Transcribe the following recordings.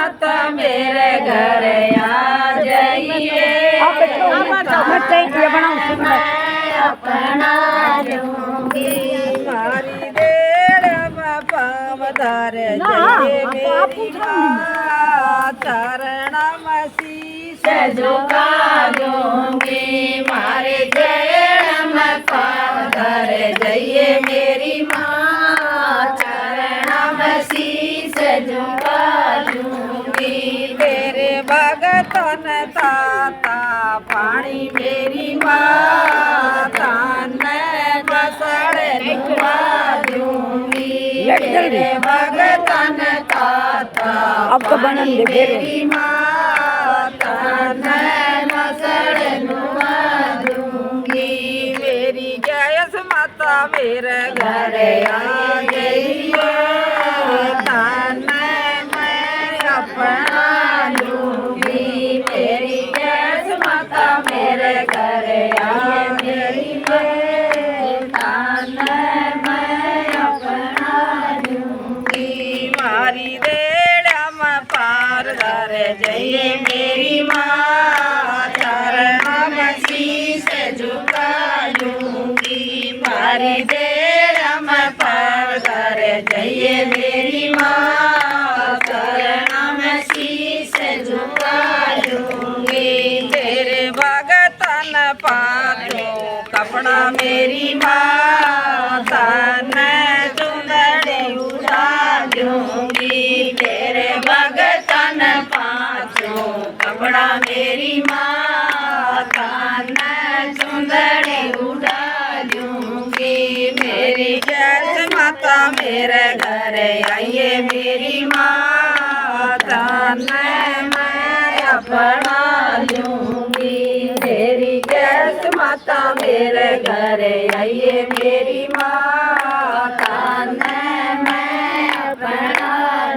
माता मेरे घर आ जाइए अपना लूंगी मारी देड़ में पावदार जाइए मेरी माँ चरण में शीश झुका दूंगी मारे देड़ में पावदार जाइए मेरी माँ चरण में शीश झुका दूंगी तेरे भगतन ताता पानी मेरी माता ने कसड़ नुआ दूंगी तेरे भगतन ताता अब तो बनन दे मेरी माता ने कसड़ नुआ दूंगी मेरी गैस माता मेरे घर आ गई ताने मैं अपना लूंगी मेरी गैस माता मेरे घर आ गई ताने मैं अपना लूंगी मारी देड़ा में पार दर जाइए मेरी माँ चरण में शीश झुका लूंगी मारी देड़ा में पार दर जाइए मेरी माँ चरण में शीश झुका लूंगी तेरे भगतन पातो कपड़ा मेरी माता ने चुंदड़ी उड़ा दूंगी तेरे भगतन पातो कपड़ा मेरी माता ने चुंदड़ी उड़ा दूंगी मेरी गैस माता मेरे घर आइए मेरी माता ने मैं अपना लूंगी मेरी गैस माता मेरे घर आइए मेरी माता ने मैं अपना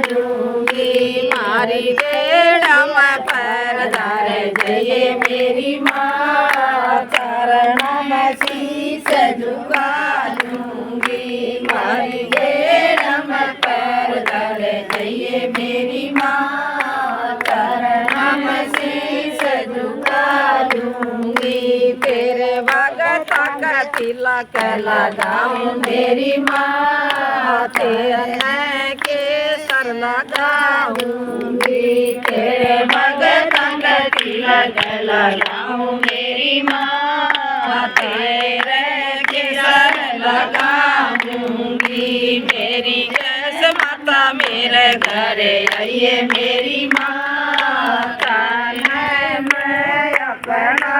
लूंगी मारी बेड़ा में पैर धारे जाइए मेरी माँ चरण में शीश झुका लूंगी मारी बेड़ा में पैर धारे जाइए मेरी माँ चरण में शीश झुका लूंगी तेरे भगत का तिलक लगाऊं मेरी माँ तेरे केसर लगाऊंगी तेरे भगत का तिलक लगाऊं मेरी माँ तेरे केसर लगाऊंगी मेरी गैस माता मेरे घर आइए मेरी माता मैं अपना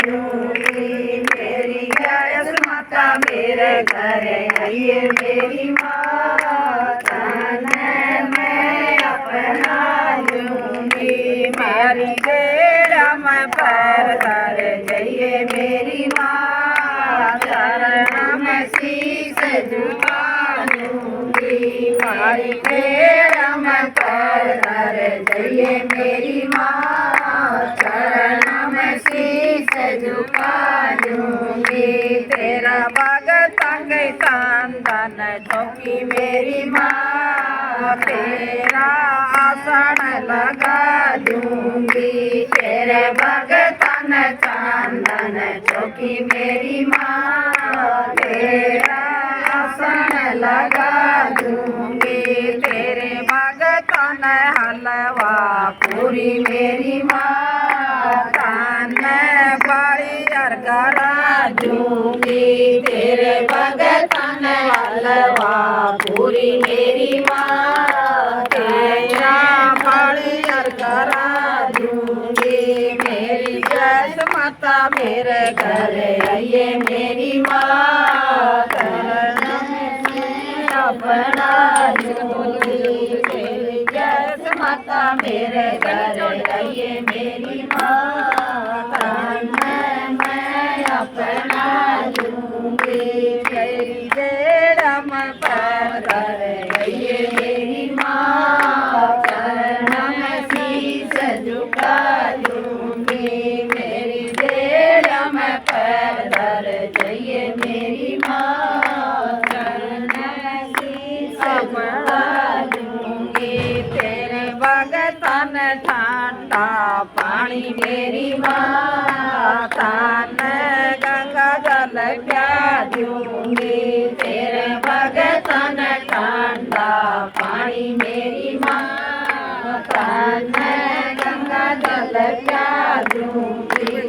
लूंगी मेरी गैस माता मेरे घर आइए मेरी माता मैं अपना लूंगी मारी बेड़ा में पैर धर जाइए मेरी माँ चरण में शीश झुका लूंगी मारी बेड़ा में पैर धर जाइए मेरी माँ चरण में शीश झुका लूंगी तेरा भगत के तन चौकी मेरी माँ तेरा आसन लगा दूंगी तेरे भगतन चांदन चौकी मेरी माँ तेरा आसन लगा दूंगी तेरे भगतन हलवा पूरी मेरी माँ तान बड़ी करा दूंगी तेरे भगतन हलवा पूरी मेरी माँ तेरा बड़ी करा दूंगी मेरी गैस माता मेरे घर आइए मेरी माँ अपना लूंगी मेरी गैस माता मेरे घर आइए मेरी माता मैं अपना लूंगी मेरी बेड़ा में पैर धर आइए मेरी माँ चरण में शीश झुका लूंगी मेरी बेड़ा में पैर धर जाइए मेरी माँ चरण में शीश झुका लूंगी तेरे भगता पानी मेरी माता ने गंगा जल क्या दूंगी तेरे भगतन ठंडा पानी मेरी माता ने गंगा जल क्या दूंगी।